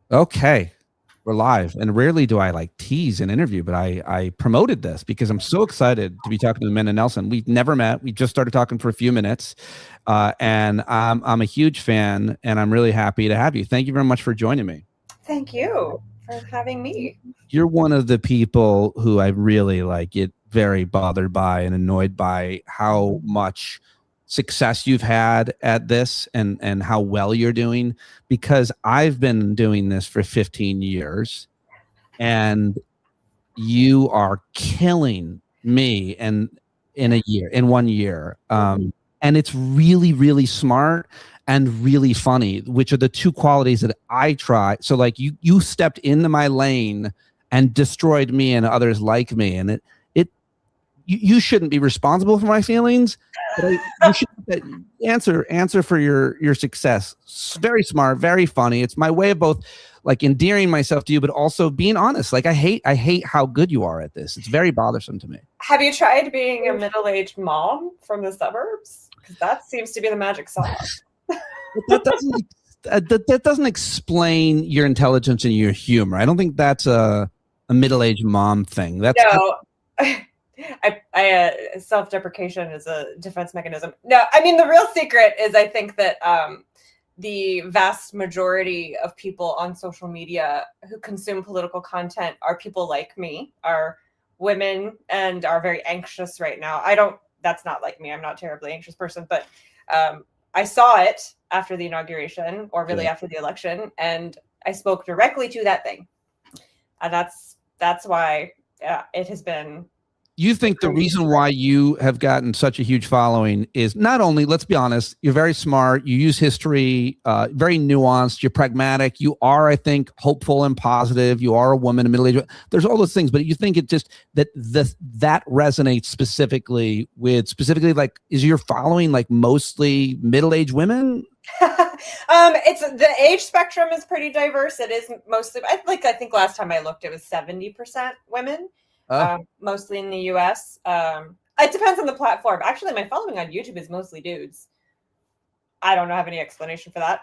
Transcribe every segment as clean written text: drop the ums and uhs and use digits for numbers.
Okay, we're live, and rarely do I like tease an interview, but I promoted this because I'm so excited to be talking to Amanda Nelson. We've never met. We just started talking for a few minutes, and I'm a huge fan, and I'm really happy to have you. Thank you very much for joining me. Thank you for having me. You're one of the people who I really like get very bothered by and annoyed by how much success you've had at this and how well you're doing, because I've been doing this for 15 years and you are killing me and in 1 year. And it's really, really smart and really funny, which are the two qualities that I try. So like you stepped into my lane and destroyed me and others like me. And you shouldn't be responsible for my feelings, but you should answer for your success. It's very smart, very funny. It's my way of both like endearing myself to you, but also being honest. Like I hate how good you are at this. It's very bothersome to me. Have you tried being a middle-aged mom from the suburbs? Because that seems to be the magic sauce. That doesn't that doesn't explain your intelligence and your humor. I don't think that's a middle-aged mom thing. That's No, self-deprecation is a defense mechanism. No, I mean the real secret is I think that the vast majority of people on social media who consume political content are people like me, are women, and are very anxious right now. That's not like me. I'm not a terribly anxious person, but I saw it after the inauguration, or really after the election, and I spoke directly to that thing. And that's why it has been. You think the reason why you have gotten such a huge following is not only, let's be honest, you're very smart, you use history, very nuanced, you're pragmatic, you are, I think, hopeful and positive, you are a woman, a middle-aged, there's all those things, but you think it just that that resonates specifically like, is your following like mostly middle-aged women? It's the age spectrum is pretty diverse. It is mostly, I think last time I looked, it was 70% women. Mostly in the US. It depends on the platform. Actually, my following on YouTube is mostly dudes. I don't have any explanation for that.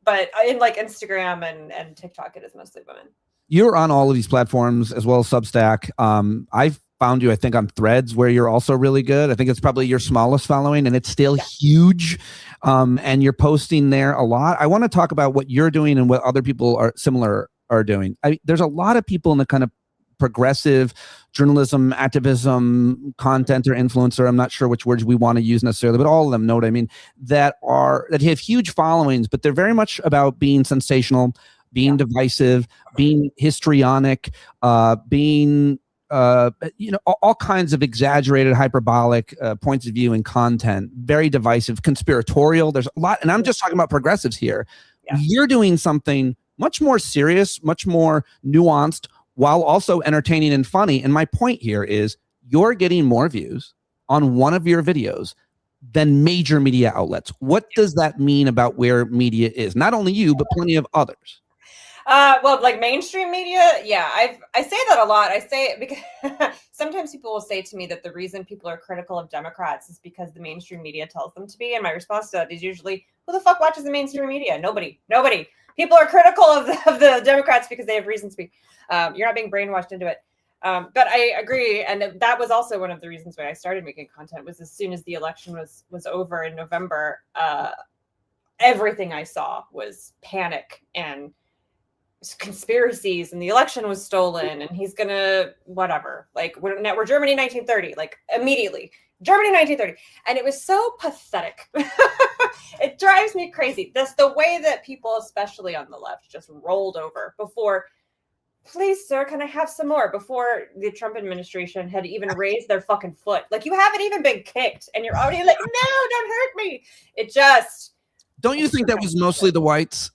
But in like Instagram and TikTok, it is mostly women. You're on all of these platforms as well as Substack. I've found you, I think, on Threads, where you're also really good. I think it's probably your smallest following, and it's still huge. And you're posting there a lot. I want to talk about what you're doing and what other people are similar are doing. There's a lot of people in the kind of progressive journalism, activism, content or influencer, I'm not sure which words we want to use necessarily, but all of them know what I mean, that have huge followings, but they're very much about being sensational, being divisive, being histrionic, being all kinds of exaggerated, hyperbolic points of view and content, very divisive, conspiratorial. There's a lot, and I'm just talking about progressives here. Yeah. You're doing something much more serious, much more nuanced, while also entertaining and funny. And my point here is you're getting more views on one of your videos than major media outlets. What does that mean about where media is? Not only you, but plenty of others. Well, like mainstream media, yeah, I say that a lot. I say it because sometimes people will say to me that the reason people are critical of Democrats is because the mainstream media tells them to be. And my response to that is usually, who the fuck watches the mainstream media? Nobody. People are critical of the Democrats because they have reasons to be. You're not being brainwashed into it. But I agree. And that was also one of the reasons why I started making content, was as soon as the election was over in November, everything I saw was panic and conspiracies, and the election was stolen, and he's gonna whatever. Like we're Germany 1930, like immediately Germany 1930, and it was so pathetic. It drives me crazy. That's the way that people, especially on the left, just rolled over before. Please, sir, can I have some more? Before the Trump administration had even raised their fucking foot. Like, you haven't even been kicked, and you're already like, no, don't hurt me. It just. Don't you think that was mostly the whites?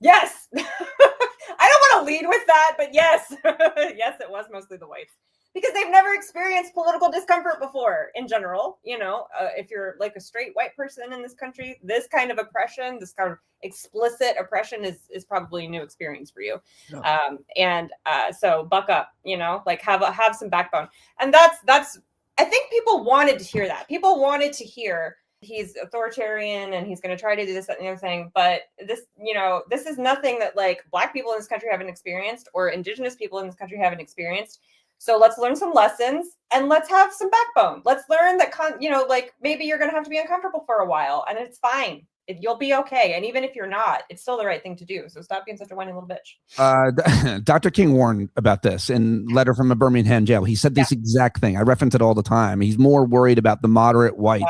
Yes. I don't want to lead with that, but yes. Yes, it was mostly the whites. Because they've never experienced political discomfort before in general. You know, if you're like a straight white person in this country, this kind of oppression, this kind of explicit oppression is probably a new experience for you. No. So buck up, you know, like have some backbone. And that's I think people wanted to hear that. People wanted to hear he's authoritarian and he's going to try to do this, that, and the other thing. But this, this is nothing that like Black people in this country haven't experienced or Indigenous people in this country haven't experienced. So let's learn some lessons and let's have some backbone. Let's learn that, like maybe you're going to have to be uncomfortable for a while and it's fine. You'll be okay. And even if you're not, it's still the right thing to do. So stop being such a whiny little bitch. Dr. King warned about this in Letter from a Birmingham Jail. He said this exact thing. I reference it all the time. He's more worried about the moderate whites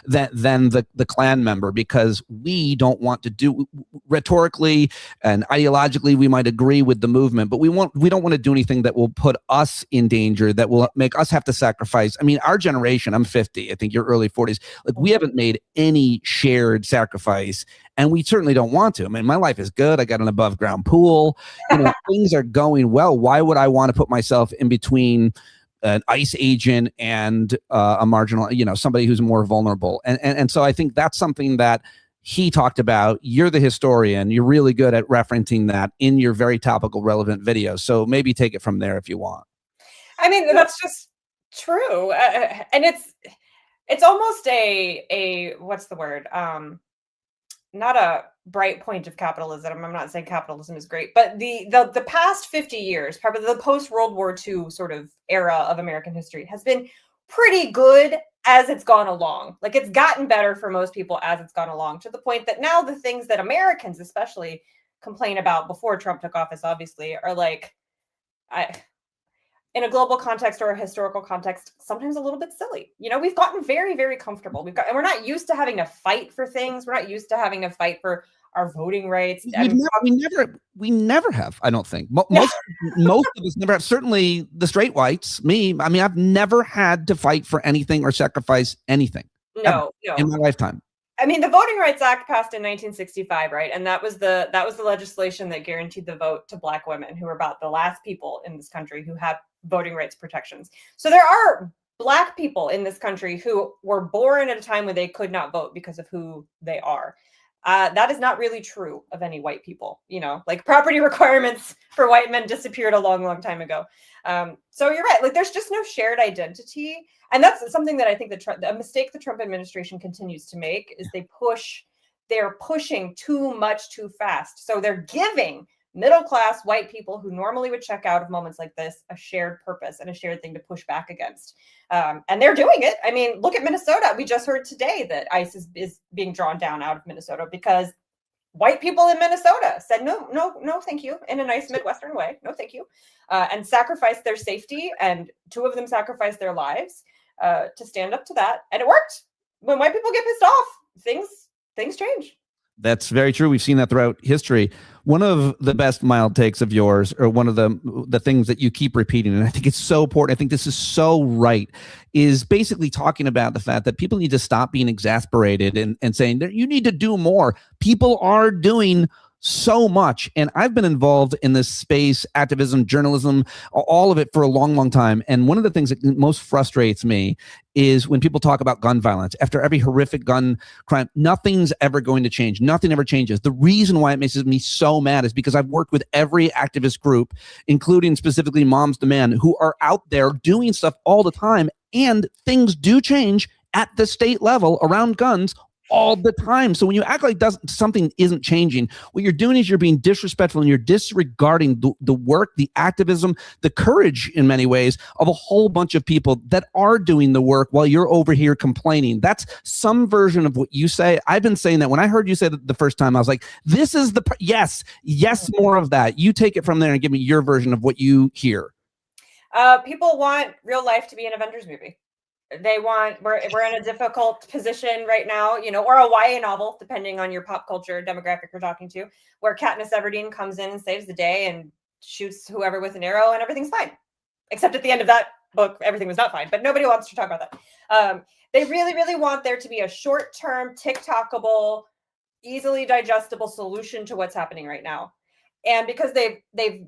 than the Klan member, because we don't want to do, rhetorically and ideologically, we might agree with the movement, but we don't want to do anything that will put us in danger, that will make us have to sacrifice. I mean, our generation, I'm 50, I think you're early 40s, like we haven't made any shared sacrifice, and we certainly don't want to. I mean, my life is good. I got an above ground pool. Things are going well. Why would I want to put myself in between an ICE agent and a marginal, somebody who's more vulnerable? And so I think that's something that he talked about. You're the historian. You're really good at referencing that in your very topical, relevant videos. So maybe take it from there if you want. I mean, that's just true. And it's almost a what's the word? Not a bright point of capitalism. I'm not saying capitalism is great, but the past 50 years, probably the post World War II sort of era of American history, has been pretty good as it's gone along. Like it's gotten better for most people as it's gone along, to the point that now the things that Americans especially complain about before Trump took office, obviously, are like, in a global context or a historical context, sometimes a little bit silly. We've gotten very, very comfortable. And we're not used to having to fight for things. We're not used to having to fight for our voting rights. We never have. I don't think most of us never have. Certainly the straight whites. Me. I mean, I've never had to fight for anything or sacrifice anything. No. In my lifetime. I mean, the Voting Rights Act passed in 1965, right? And that was the legislation that guaranteed the vote to Black women, who were about the last people in this country who have voting rights protections. So there are Black people in this country who were born at a time when they could not vote because of who they are. That is not really true of any white people. Like property requirements for white men disappeared a long, long time ago. So you're right. Like there's just no shared identity. And that's something that I think a mistake the Trump administration continues to make is they're pushing too much too fast. So they're giving middle-class white people who normally would check out of moments like this a shared purpose and a shared thing to push back against. And they're doing it. I mean, look at Minnesota. We just heard today that ICE is being drawn down out of Minnesota because white people in Minnesota said, no, thank you, in a nice Midwestern way. No, thank you. And sacrificed their safety. And two of them sacrificed their lives to stand up to that. And it worked. When white people get pissed off, things change. That's very true. We've seen that throughout history. One of the best mild takes of yours, or one of the things that you keep repeating, and I think it's so important, I think this is so right, is basically talking about the fact that people need to stop being exasperated and saying that you need to do more. People are doing so much. And I've been involved in this space, activism, journalism, all of it for a long, long time. And one of the things that most frustrates me is when people talk about gun violence. After every horrific gun crime, nothing's ever going to change. Nothing ever changes. The reason why it makes me so mad is because I've worked with every activist group, including specifically Moms Demand, who are out there doing stuff all the time. And things do change at the state level around guns all the time. So when you act like something isn't changing, what you're doing is you're being disrespectful and you're disregarding the work, the activism, the courage in many ways of a whole bunch of people that are doing the work while you're over here complaining. That's some version of what you say. I've been saying that. When I heard you say that the first time, I was like, this is yes, more of that. You take it from there and give me your version of what you hear. People want real life to be an Avengers movie. We're in a difficult position right now, or a YA novel, depending on your pop culture demographic you're talking to, where Katniss Everdeen comes in and saves the day and shoots whoever with an arrow and everything's fine. Except at the end of that book, everything was not fine, but nobody wants to talk about that. They really, really want there to be a short-term, TikTokable, easily digestible solution to what's happening right now. And because they've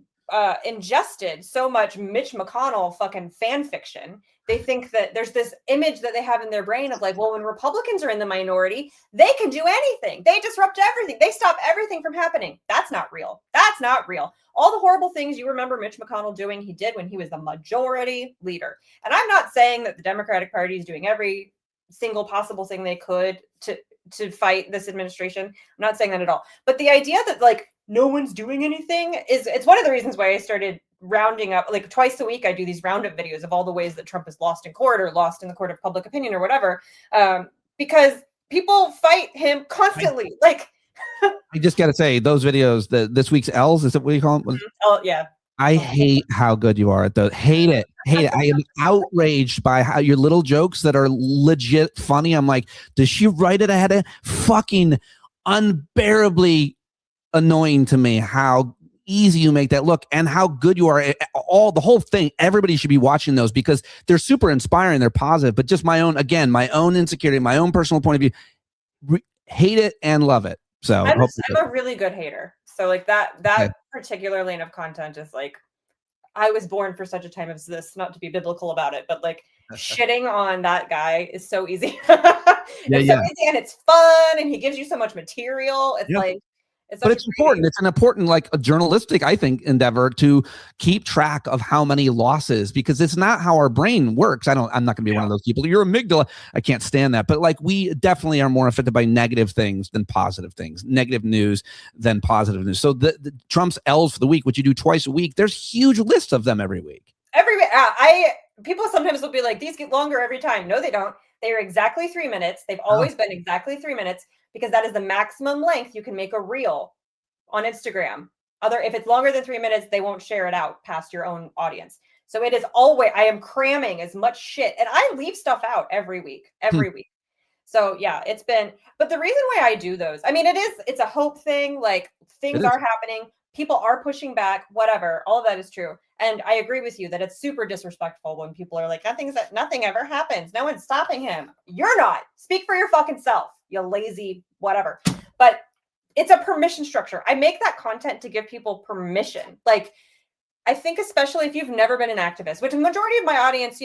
ingested so much Mitch McConnell fucking fan fiction, they think that there's this image that they have in their brain of like, well, when Republicans are in the minority, they can do anything. They disrupt everything. They stop everything from happening. That's not real. That's not real. All the horrible things you remember Mitch McConnell doing, he did when he was the majority leader. And I'm not saying that the Democratic Party is doing every single possible thing they could to fight this administration. I'm not saying that at all. But the idea that like no one's doing anything it's one of the reasons why I started rounding up, like twice a week I do these roundup videos of all the ways that Trump is lost in court or lost in the court of public opinion or whatever, because people fight him constantly. Like I just got to say, those videos, this week's L's, is that what you call them? oh yeah, I hate how good you are at those. Hate it. Hate it. I am outraged by how your little jokes that are legit funny. I'm like, does she write it ahead of fucking unbearably annoying to me how easy you make that look and how good you are. The whole thing, everybody should be watching those because they're super inspiring. They're positive, but just my own insecurity, my own personal point of view, hate it and love it. So I'm a really good hater. So like that Okay. particular lane of content is like, I was born for such a time as this, not to be biblical about it, but like shitting on that guy is so easy. So easy and it's fun and he gives you so much material. It's like, but it's important. It's an important, like a journalistic, I think, endeavor to keep track of how many losses, because it's not how our brain works. I'm not going to be one of those people. Your amygdala, I can't stand that. But like, we definitely are more affected by negative things than positive things, negative news than positive news. So the Trump's L's for the week, which you do twice a week, there's huge lists of them every week. People sometimes will be like, these get longer every time. No, they don't. They are exactly 3 minutes. They've always been exactly 3 minutes. Because that is the maximum length you can make a reel on Instagram. If it's longer than 3 minutes, they won't share it out past your own audience. So it is always, I am cramming as much shit, and I leave stuff out every week. So yeah, but the reason why I do those, I mean, it's a hope thing. Like things are happening, people are pushing back, whatever. All of that is true. And I agree with you that it's super disrespectful when people are like, nothing ever happens. No one's stopping him. You're not. Speak for your fucking self, you lazy whatever. But it's a permission structure. I make that content to give people permission. Like, I think especially if you've never been an activist, which the majority of my audience,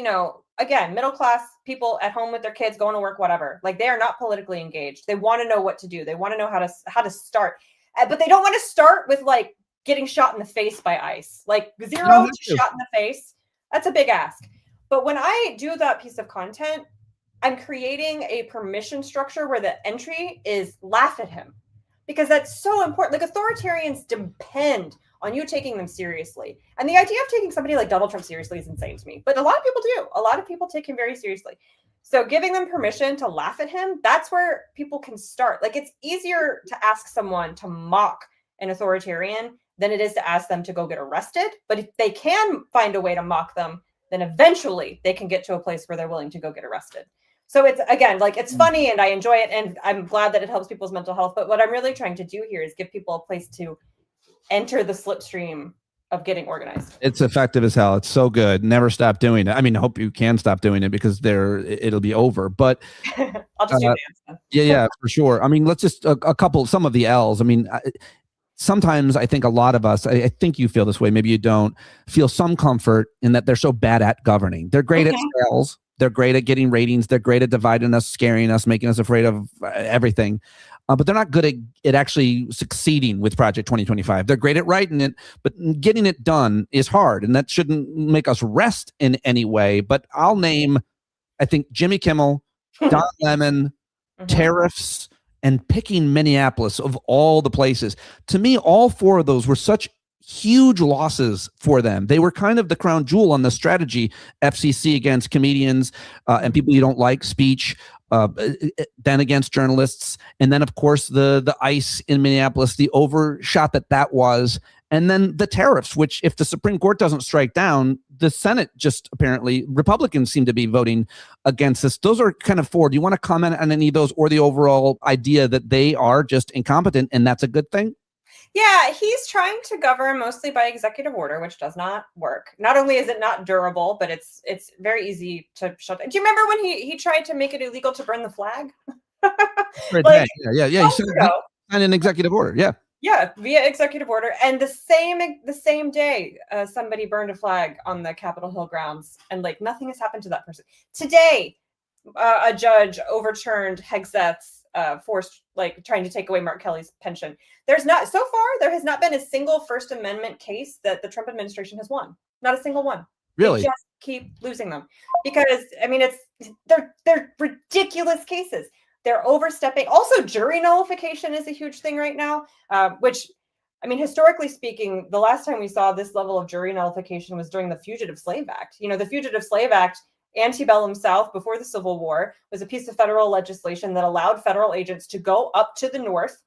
again, middle class people at home with their kids, going to work, whatever. Like they are not politically engaged. They want to know what to do. They want to know how to start. But they don't want to start with like getting shot in the face by ICE. Like 0 to shot in the face. That's a big ask. But when I do that piece of content, I'm creating a permission structure where the entry is laugh at him, because that's so important. Like authoritarians depend on you taking them seriously. And the idea of taking somebody like Donald Trump seriously is insane to me. But a lot of people do. A lot of people take him very seriously. So giving them permission to laugh at him, that's where people can start. Like it's easier to ask someone to mock an authoritarian than it is to ask them to go get arrested. But if they can find a way to mock them, then eventually they can get to a place where they're willing to go get arrested. So it's, again, like it's funny and I enjoy it and I'm glad that it helps people's mental health. But what I'm really trying to do here is give people a place to enter the slipstream of getting organized. It's effective as hell. It's so good. Never stop doing it. I mean, I hope you can stop doing it because it'll be over. But I'll just do dance. Yeah, for sure. I mean, let's just some of the L's. I mean, sometimes I think a lot of us, I think you feel this way, maybe you don't, feel some comfort in that they're so bad at governing. They're great at sales. They're great at getting ratings. They're great at dividing us, scaring us, making us afraid of everything. But they're not good at actually succeeding with Project 2025. They're great at writing it, but getting it done is hard. And that shouldn't make us rest in any way. But I'll name, I think, Jimmy Kimmel, Don Lemon, tariffs, and picking Minneapolis of all the places. To me, all four of those were such huge losses for them. They were kind of the crown jewel on the strategy. FCC against comedians and people you don't like, speech, then against journalists, and then of course the ICE in Minneapolis, the overshot that was, and then the tariffs, which if the Supreme Court doesn't strike down, the Senate just apparently, Republicans seem to be voting against this. Those are kind of four. Do you want to comment on any of those or the overall idea that they are just incompetent and that's a good thing? Yeah, he's trying to govern mostly by executive order, which does not work. Not only is it not durable, but it's very easy to shut down. Do you remember when he tried to make it illegal to burn the flag? Right, yeah. He signed an executive order. Yeah, via executive order. And the same day, somebody burned a flag on the Capitol Hill grounds, and like nothing has happened to that person. Today, a judge overturned Hegseth's forced, like trying to take away Mark Kelly's pension. There has not been a single First Amendment case that the Trump administration has won. Not a single one. Really? They just keep losing them because I mean they're ridiculous cases. They're overstepping. Also, jury nullification is a huge thing right now, which I mean, historically speaking, the last time we saw this level of jury nullification was during the Fugitive Slave Act. You know, the Fugitive Slave Act, antebellum South before the Civil War, was a piece of federal legislation that allowed federal agents to go up to the North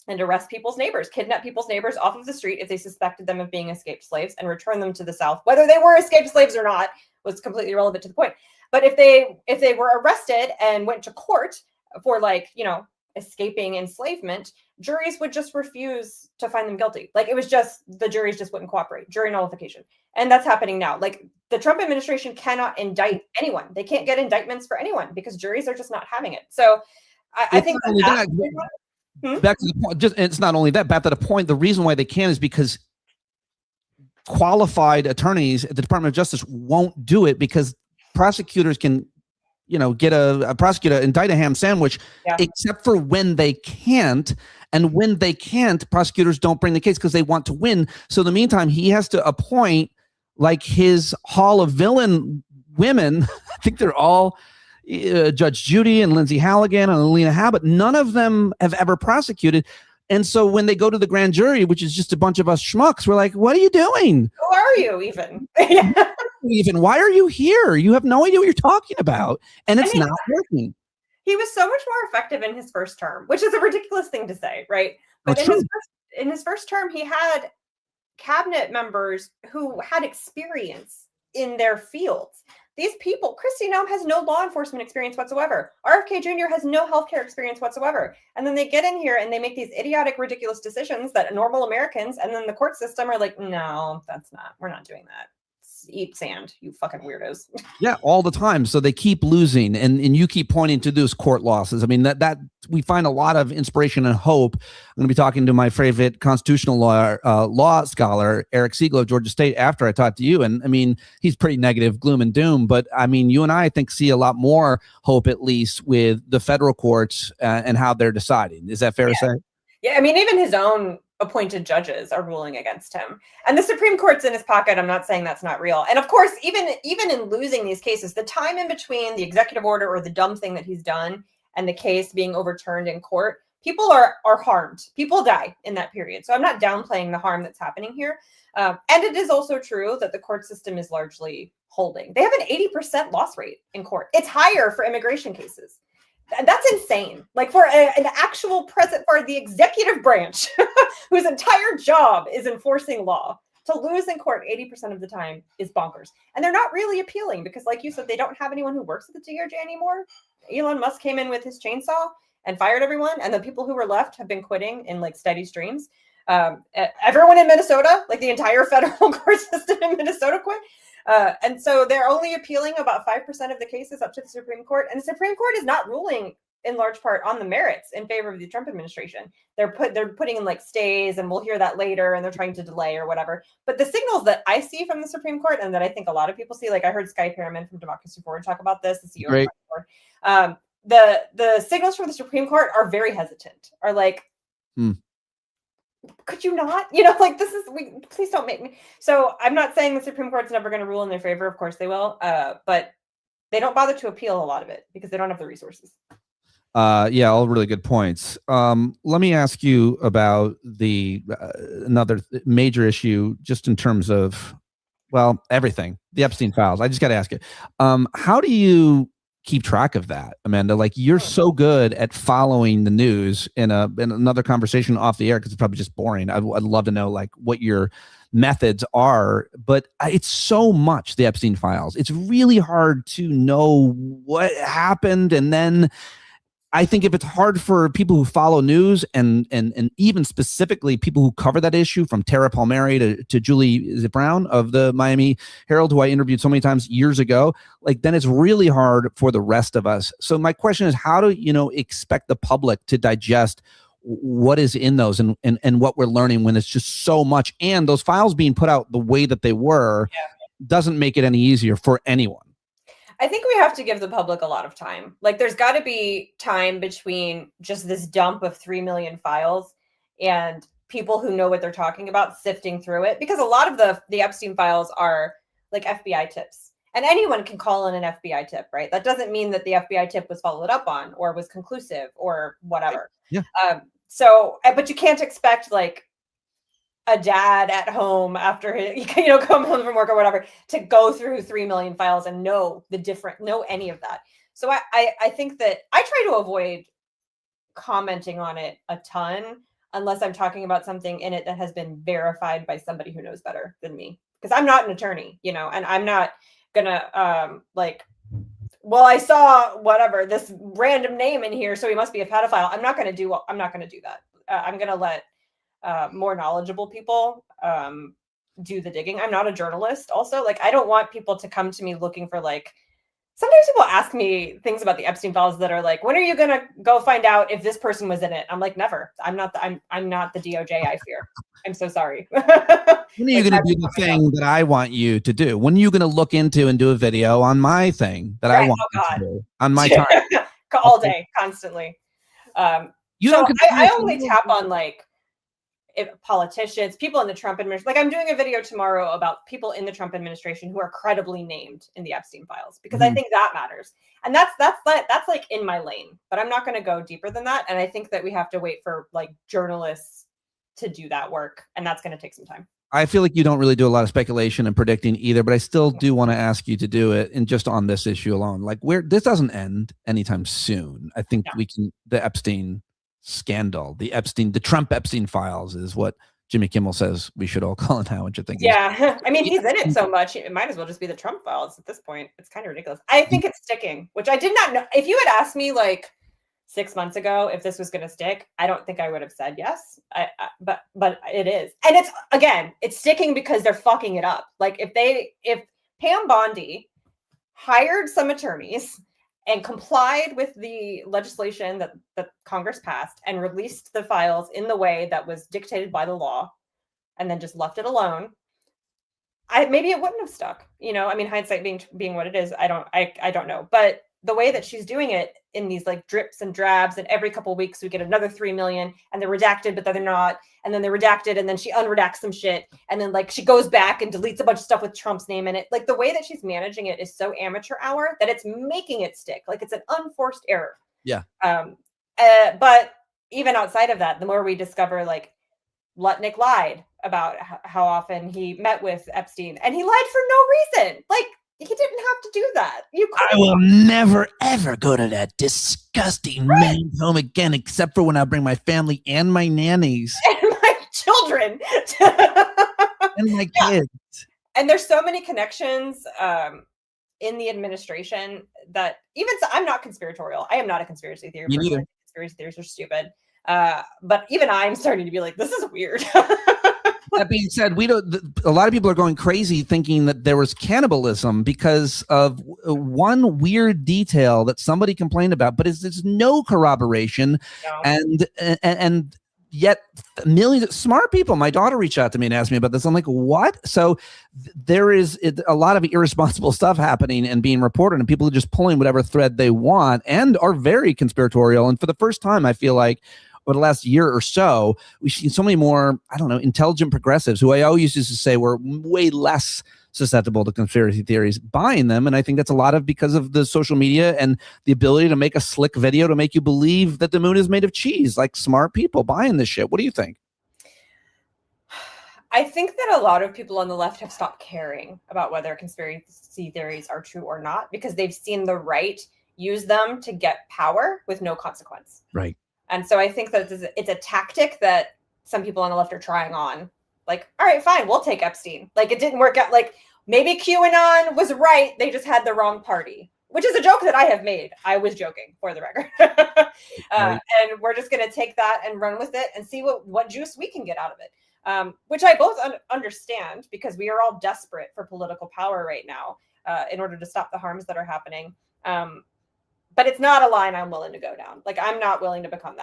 and arrest people's neighbors, kidnap people's neighbors off of the street if they suspected them of being escaped slaves and return them to the South. Whether they were escaped slaves or not was completely irrelevant to the point. But if they were arrested and went to court for like, you know, escaping enslavement, juries would just refuse to find them guilty. Like it was just, the juries just wouldn't cooperate, jury nullification. And that's happening now. Like the Trump administration cannot indict anyone. They can't get indictments for anyone because juries are just not having it. So I think back to the point, just it's not only that, back to the point, the reason why they can is because qualified attorneys at the Department of Justice won't do it because prosecutors can, you know, get a prosecutor, indict a ham sandwich, except for when they can't. And when they can't, prosecutors don't bring the case because they want to win. So in the meantime, he has to appoint like his hall of villain women. I think they're all Judge Judy and Lindsay Halligan and Alina Habit. None of them have ever prosecuted. And so when they go to the grand jury, which is just a bunch of us schmucks, we're like, what are you doing? Who are you even? Even why are you here? You have no idea what you're talking about. And it's not working. He was so much more effective in his first term, which is a ridiculous thing to say, right? But in his first term, he had cabinet members who had experience in their fields. These people, Kristi Noem has no law enforcement experience whatsoever. RFK Jr. has no healthcare experience whatsoever. And then they get in here and they make these idiotic, ridiculous decisions that normal Americans and then the court system are like, no, we're not doing that. Eat sand, you fucking weirdos. Yeah, all the time. So they keep losing, and you keep pointing to those court losses. I mean, that we find a lot of inspiration and hope. I'm going to be talking to my favorite constitutional law scholar, Eric Siegel of Georgia State, after I talk to you. And I mean, he's pretty negative, gloom and doom. But I mean, you and I think see a lot more hope, at least with the federal courts and how they're deciding. Is that fair to say? Yeah, I mean, even his own appointed judges are ruling against him, and the Supreme Court's in his pocket. I'm not saying that's not real. And of course, even in losing these cases, the time in between the executive order or the dumb thing that he's done and the case being overturned in court, people are harmed. People die in that period. So I'm not downplaying the harm that's happening here. And it is also true that the court system is largely holding. They have an 80% loss rate in court. It's higher for immigration cases. That's insane. Like for an actual president, for the executive branch, whose entire job is enforcing law, to lose in court 80% of the time is bonkers. And they're not really appealing because, like you said, they don't have anyone who works at the DOJ anymore. Elon Musk came in with his chainsaw and fired everyone. And the people who were left have been quitting in like steady streams. Everyone in Minnesota, like the entire federal court system in Minnesota quit. And so they're only appealing about 5% of the cases up to the Supreme Court. And the Supreme Court is not ruling in large part on the merits in favor of the Trump administration. They're putting in like stays, and we'll hear that later, and they're trying to delay or whatever. But the signals that I see from the Supreme Court, and that I think a lot of people see, like I heard Sky Perriman from Democracy Forward talk about this, the CEO of Democracy Forward. The signals from the Supreme Court are very hesitant, are like, could you not? You know, like please don't make me. So I'm not saying the Supreme Court's never going to rule in their favor. Of course they will. But they don't bother to appeal a lot of it because they don't have the resources. Yeah, all really good points. Let me ask you about the another major issue, just in terms of, well, everything, the Epstein files. I just got to ask you, how do you keep track of that, Amanda? Like, you're so good at following the news. In another conversation off the air, because it's probably just boring, I'd love to know like what your methods are, but it's so much, the Epstein files. It's really hard to know what happened. And then I think if it's hard for people who follow news and even specifically people who cover that issue, from Tara Palmieri to Julie Brown of the Miami Herald, who I interviewed so many times years ago, like, then it's really hard for the rest of us. So my question is, how do you expect the public to digest what is in those and what we're learning when it's just so much, and those files being put out the way that they were doesn't make it any easier for anyone? I think we have to give the public a lot of time. Like, there's got to be time between just this dump of 3 million files and people who know what they're talking about sifting through it, because a lot of the Epstein files are like FBI tips. And anyone can call in an FBI tip, right? That doesn't mean that the FBI tip was followed up on or was conclusive or whatever. Yeah. So, but you can't expect like a dad at home after he, come home from work or whatever to go through 3 million files and know any of that. So I think that I try to avoid commenting on it a ton unless I'm talking about something in it that has been verified by somebody who knows better than me, because I'm not an attorney, and I'm not gonna well, I saw whatever this random name in here, so he must be a pedophile. I'm not gonna do that. I'm gonna let more knowledgeable people do the digging. I'm not a journalist. Also, like, I don't want people to come to me looking for like. Sometimes people ask me things about the Epstein files that are like, when are you gonna go find out if this person was in it? I'm like, never. I'm not the DOJ. I fear. I'm so sorry. When are you going to do the thing that I want you to do? When are you going to look into and do a video on my thing that I want you to do on my time? All day, constantly. I only tap on like politicians, people in the Trump administration. Like, I'm doing a video tomorrow about people in the Trump administration who are credibly named in the Epstein files, because I think that matters. And that's like in my lane, but I'm not going to go deeper than that. And I think that we have to wait for like journalists to do that work. And that's going to take some time. I feel like you don't really do a lot of speculation and predicting either, but I still do want to ask you to do it. And just on this issue alone, like, this doesn't end anytime soon. I think the Epstein scandal, the Trump Epstein files is what Jimmy Kimmel says we should all call it now, which I think I mean, he's in it so much, it might as well just be the Trump files at this point. It's kind of ridiculous. I think it's sticking, which I did not know. If you had asked me like 6 months ago if this was going to stick, I don't think I would have said yes. But it is. And it's sticking because they're fucking it up. Like, if Pam Bondi hired some attorneys and complied with the legislation that Congress passed and released the files in the way that was dictated by the law, and then just left it alone, maybe it wouldn't have stuck. I mean, hindsight being what it is, I don't know. But the way that she's doing it in these like drips and drabs, and every couple of weeks we get another 3 million, and they're redacted, but then they're not, and then they're redacted, and then she unredacts some shit, and then like she goes back and deletes a bunch of stuff with Trump's name in it. Like, the way that she's managing it is so amateur hour that it's making it stick. Like, it's an unforced error. Yeah. But even outside of that, the more we discover, like, Lutnick lied about how often he met with Epstein, and he lied for no reason. Like, he didn't have to do that. I will never, ever go to that disgusting man's home again, except for when I bring my family and my nannies. And my children. And my kids. And there's so many connections in the administration that I'm not conspiratorial. I am not a conspiracy theory person. Conspiracy theories are stupid. But even I'm starting to be like, this is weird. That being said, a lot of people are going crazy thinking that there was cannibalism because of one weird detail that somebody complained about, but there's no corroboration. No. And yet millions of smart people, my daughter reached out to me and asked me about this. I'm like, what? So there is a lot of irresponsible stuff happening and being reported, and people are just pulling whatever thread they want and are very conspiratorial. And for the first time, I feel like, over the last year or so, we've seen so many more, intelligent progressives who I always used to say were way less susceptible to conspiracy theories buying them. And I think that's a lot of because of the social media and the ability to make a slick video to make you believe that the moon is made of cheese, like smart people buying this shit. What do you think? I think that a lot of people on the left have stopped caring about whether conspiracy theories are true or not, because they've seen the right use them to get power with no consequence. Right. And so I think that it's a tactic that some people on the left are trying on. Like, all right, fine, we'll take Epstein. Like, it didn't work out. Like, maybe QAnon was right. They just had the wrong party, which is a joke that I have made. I was joking, for the record. And we're just going to take that and run with it and see what juice we can get out of it, which I both understand, because we are all desperate for political power right now in order to stop the harms that are happening. But it's not a line I'm willing to go down. Like, I'm not willing to become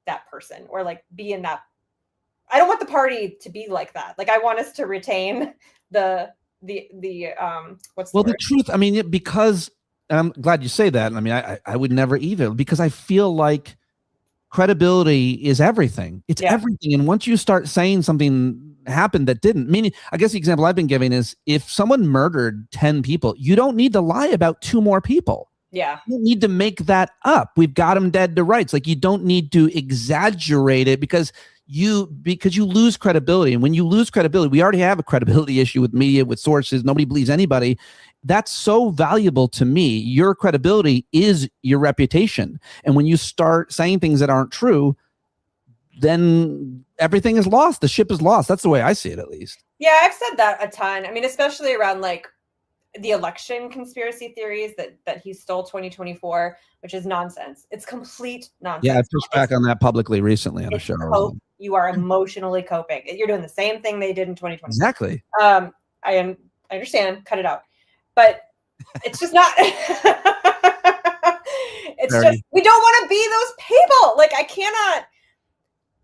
that person, or like be in that. I don't want the party to be like that. Like, I want us to retain the what's the truth. I mean, because I'm glad you say that. I mean, I would never either, because I feel like credibility is everything. It's everything. And once you start saying something happen that didn't. Meaning, I guess the example I've been giving is if someone murdered 10 people, you don't need to lie about 2 more people. Yeah. You don't need to make that up. We've got them dead to rights. Like, you don't need to exaggerate it because you lose credibility. And when you lose credibility, we already have a credibility issue with media, with sources. Nobody believes anybody. That's so valuable to me. Your credibility is your reputation. And when you start saying things that aren't true, then everything is lost. The ship is lost. That's the way I see it, at least. Yeah, I've said that a ton. I mean, especially around like the election conspiracy theories that he stole 2024, which is nonsense. It's complete nonsense. Yeah, I pushed back on that publicly recently on a show. You are emotionally coping. You're doing the same thing they did in 2020. Exactly. I understand. Cut it out. But it's just not. It's just, we don't want to be those people. Like, I cannot.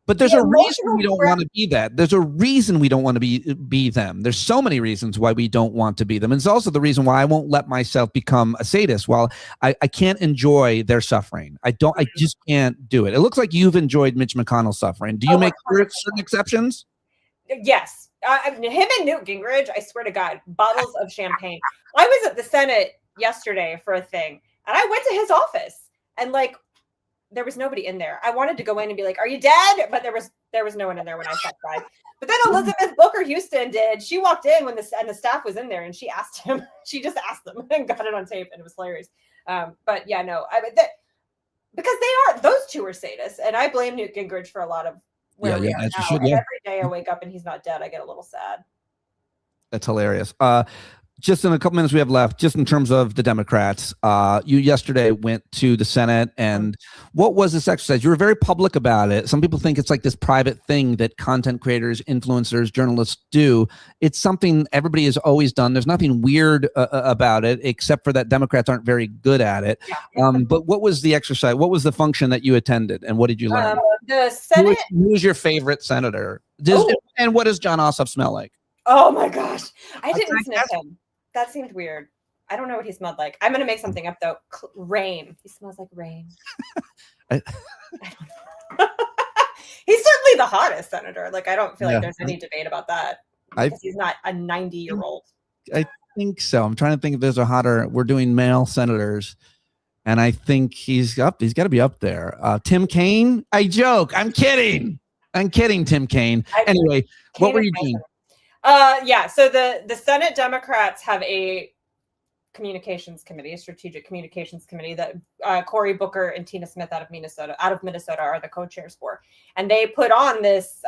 But there's a reason we don't want to be that. There's a reason we don't want to be them. There's so many reasons why we don't want to be them. And it's also the reason why I won't let myself become a sadist. While I can't enjoy their suffering. I just can't do it. It looks like you've enjoyed Mitch McConnell's suffering. Do you make certain exceptions? Yes. Him and Newt Gingrich, I swear to God, bottles of champagne. I was at the Senate yesterday for a thing, and I went to his office, and like, there was nobody in there. I wanted to go in and be like, "Are you dead?" But there was no one in there when I sat by. But then Elizabeth Booker Houston did. She walked in when the staff was in there, and she asked him. She just asked them and got it on tape, and it was hilarious. But yeah, no, because those two are sadists, and I blame Newt Gingrich for a lot of where we are now. And every day I wake up and he's not dead, I get a little sad. That's hilarious. Just in a couple minutes we have left, just in terms of the Democrats, you yesterday went to the Senate, and what was this exercise? You were very public about it. Some people think it's like this private thing that content creators, influencers, journalists do. It's something everybody has always done. There's nothing weird about it, except for that Democrats aren't very good at it. Yeah. But what was the exercise? What was the function that you attended, and what did you learn? The Senate. Who was your favorite senator? And what does John Ossoff smell like? Oh my gosh, I didn't sniff him. That seemed weird. I don't know what he smelled like. I'm going to make something up, though. Rain. He smells like rain. I don't know. He's certainly the hottest senator. Like, I don't feel like there's any debate about that. Because he's not a 90-year-old. I think so. I'm trying to think if there's a hotter. We're doing male senators. And I think he's got to be up there. Tim Kaine? I joke. I'm kidding. Tim Kaine. Anyway, what were you doing? Yeah, so the Senate Democrats have a communications committee, a strategic communications committee that Cory Booker and Tina Smith out of Minnesota are the co-chairs for. And they put on this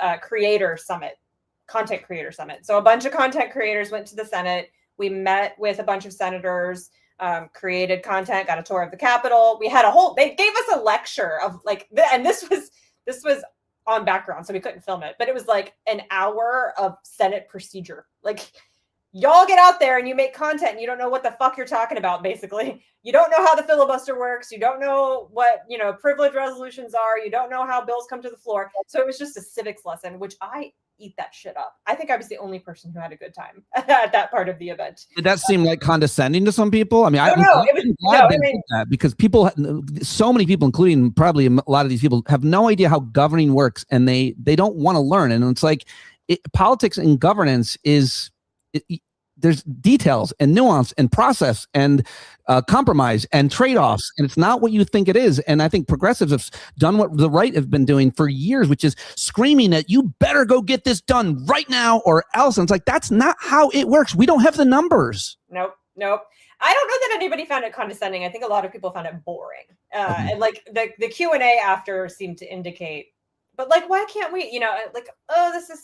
content creator summit. So a bunch of content creators went to the Senate. We met with a bunch of senators, created content, got a tour of the Capitol. We had they gave us a lecture of like, and this was on background, so we couldn't film it, but it was like an hour of Senate procedure. Like, y'all get out there and you make content and you don't know what the fuck you're talking about, basically. You don't know how the filibuster works. You don't know what, privilege resolutions are. You don't know how bills come to the floor. So it was just a civics lesson, which I eat that shit up. I think I was the only person who had a good time at that part of the event. Did that seem like condescending to some people? I mean, I'm glad they did that, because so many people, including probably a lot of these people, have no idea how governing works, and they don't want to learn. And it's like politics and governance there's details and nuance and process and compromise and trade-offs, and it's not what you think it is. And I think progressives have done what the right have been doing for years, which is screaming that you better go get this done right now or else. And it's like, that's not how it works. We don't have the numbers. Nope. I don't know that anybody found it condescending. I think a lot of people found it boring. And like the Q&A after seemed to indicate, but like, why can't we, this is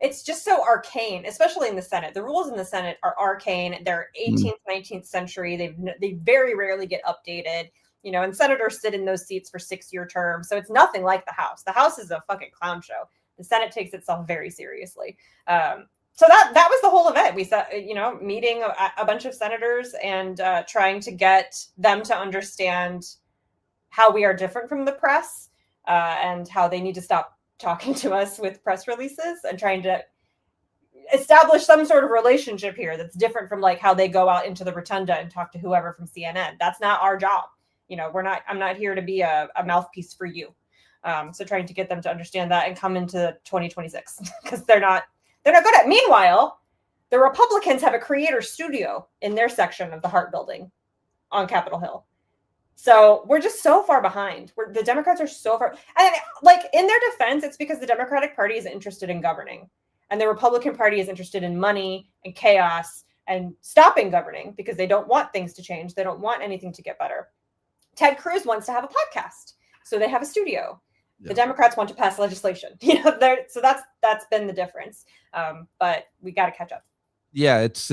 it's just so arcane, especially in the Senate. The rules in the Senate are arcane. They're 18th, 19th century. They very rarely get updated, and senators sit in those seats for 6-year terms. So it's nothing like the House. The House is a fucking clown show. The Senate takes itself very seriously. So that was the whole event. We said, meeting a bunch of senators and trying to get them to understand how we are different from the press. And how they need to stop talking to us with press releases, and trying to establish some sort of relationship here that's different from like how they go out into the rotunda and talk to whoever from CNN. That's not our job. I'm not here to be a mouthpiece for you. So trying to get them to understand that and come into 2026 because they're not They're not good at it. Meanwhile, the Republicans have a creator studio in their section of the Hart Building on Capitol Hill. So we're just so far behind. The Democrats are so far. And like in their defense, it's because the Democratic Party is interested in governing, and the Republican Party is interested in money and chaos and stopping governing because they don't want things to change. They don't want anything to get better. Ted Cruz wants to have a podcast, so they have a studio. Yeah. The Democrats want to pass legislation. So that's been the difference. But we got to catch up. Yeah, it's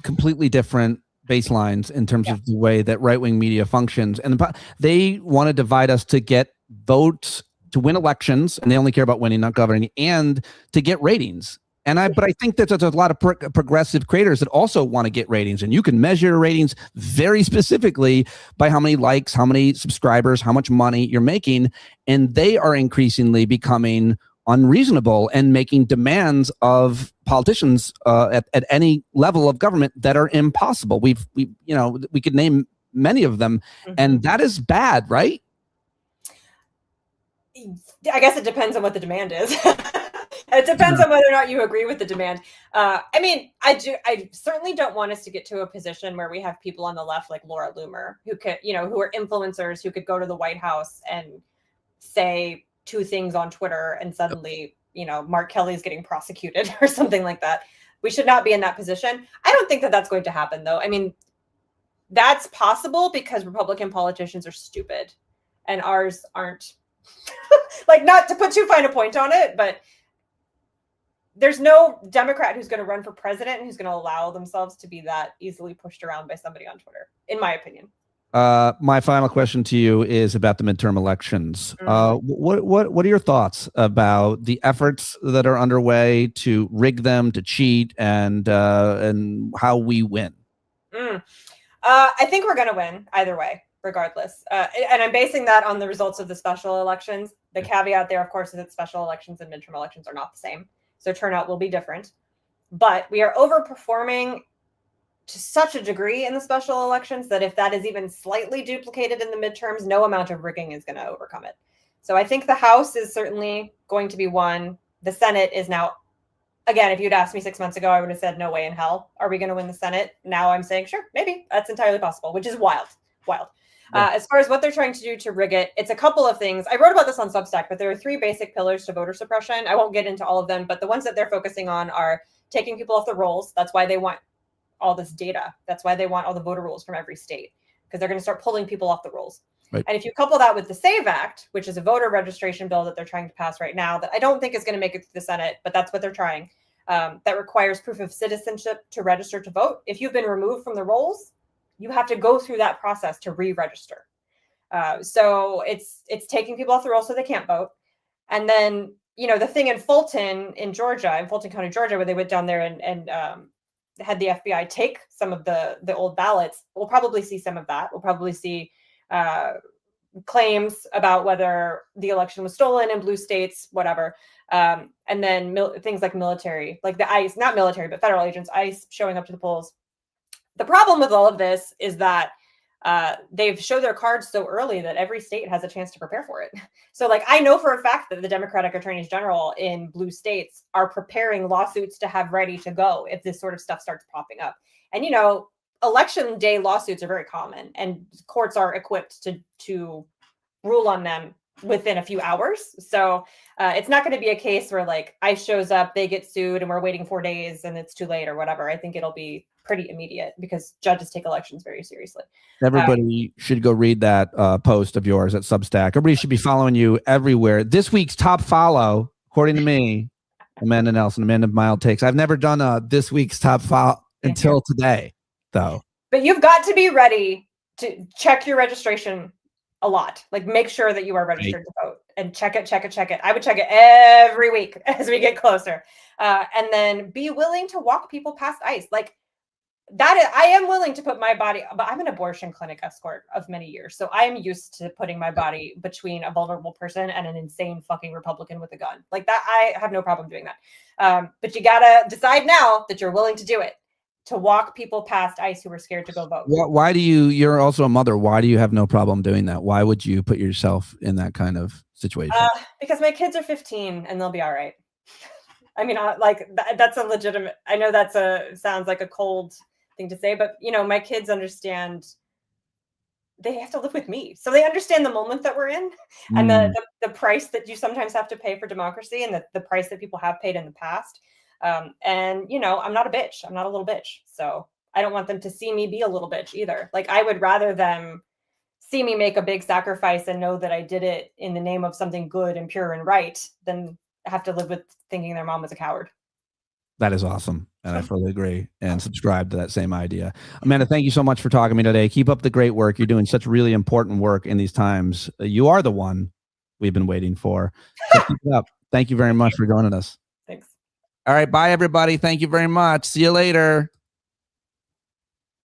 completely different baselines in terms of the way that right-wing media functions, and they want to divide us to get votes to win elections, and they only care about winning, not governing, and to get ratings. But I think that there's a lot of progressive creators that also want to get ratings, and you can measure ratings very specifically by how many likes, how many subscribers, how much money you're making, and they are increasingly becoming unreasonable and making demands of politicians at any level of government that are impossible. We could name many of them, and that is bad, right? I guess it depends on what the demand is. It depends on whether or not you agree with the demand. I mean, I certainly don't want us to get to a position where we have people on the left like Laura Loomer who could, who are influencers who could go to the White House and say 2 things on Twitter and suddenly, Mark Kelly is getting prosecuted or something like that. We should not be in that position. I don't think that that's going to happen, though. I mean, that's possible because Republican politicians are stupid and ours aren't. Like, not to put too fine a point on it, but there's no Democrat who's going to run for president and who's going to allow themselves to be that easily pushed around by somebody on Twitter, in my opinion. My final question to you is about the midterm elections. What are your thoughts about the efforts that are underway to rig them, to cheat, and how we win? I think we're going to win either way, regardless. And I'm basing that on the results of the special elections. The caveat there, of course, is that special elections and midterm elections are not the same. So turnout will be different. But we are overperforming to such a degree in the special elections that if that is even slightly duplicated in the midterms, no amount of rigging is going to overcome it. So I think the House is certainly going to be won. The Senate is now, again, if you'd asked me 6 months ago, I would have said no way in hell. Are we going to win the Senate? Now I'm saying, sure, maybe. That's entirely possible, which is wild. As far as what they're trying to do to rig it, it's a couple of things. I wrote about this on Substack, but there are 3 basic pillars to voter suppression. I won't get into all of them, but the ones that they're focusing on are taking people off the rolls. That's why they want all this data. That's why they want all the voter rolls from every state, because they're going to start pulling people off the rolls. Right. And if you couple that with the SAVE Act, which is a voter registration bill that they're trying to pass right now, that I don't think is going to make it through the Senate, but that's what they're trying, that requires proof of citizenship to register to vote. If you've been removed from the rolls, you have to go through that process to re-register. So it's taking people off the roll so they can't vote. And then, the thing in Fulton County, Georgia, where they went down there and had the FBI take some of the old ballots, we'll probably see some of that. We'll probably see claims about whether the election was stolen in blue states, whatever. And then things like military, like the ICE, not military, but federal agents, ICE showing up to the polls. The problem with all of this is that they've showed their cards so early that every state has a chance to prepare for it. So I know for a fact that the Democratic attorneys general in blue states are preparing lawsuits to have ready to go if this sort of stuff starts popping up. And, election day lawsuits are very common, and courts are equipped to rule on them within a few hours. So it's not going to be a case where ICE shows up, they get sued, and we're waiting 4 days and it's too late or whatever. I think it'll be pretty immediate because judges take elections very seriously. Everybody should go read that post of yours at Substack. Everybody should be following you everywhere. This week's top follow, according to me, Amanda Nelson, Amanda Mild Takes. I've never done this week's top follow until today, though. But you've got to be ready to check your registration a lot. Make sure that you are registered to vote and check it. I would check it every week as we get closer. And then be willing to walk people past ICE. I am willing to put my body, but I'm an abortion clinic escort of many years. So I am used to putting my body between a vulnerable person and an insane fucking Republican with a gun. That, I have no problem doing that. But you got to decide now that you're willing to do it, to walk people past ICE who are scared to go vote. Why do you're also a mother. Why do you have no problem doing that? Why would you put yourself in that kind of situation? Because my kids are 15 and they'll be all right. I mean, that's a legitimate, I know sounds like a cold thing to say, but my kids understand they have to live with me. So they understand the moment that we're in and the price that you sometimes have to pay for democracy and the price that people have paid in the past. And I'm not a bitch. I'm not a little bitch. So I don't want them to see me be a little bitch either. Like, I would rather them see me make a big sacrifice and know that I did it in the name of something good and pure and right than have to live with thinking their mom was a coward. That is awesome. And I fully agree and subscribe to that same idea. Amanda, thank you so much for talking to me today. Keep up the great work. You're doing such really important work in these times. You are the one we've been waiting for. So keep it up. Thank you very much for joining us. Thanks. All right. Bye, everybody. Thank you very much. See you later.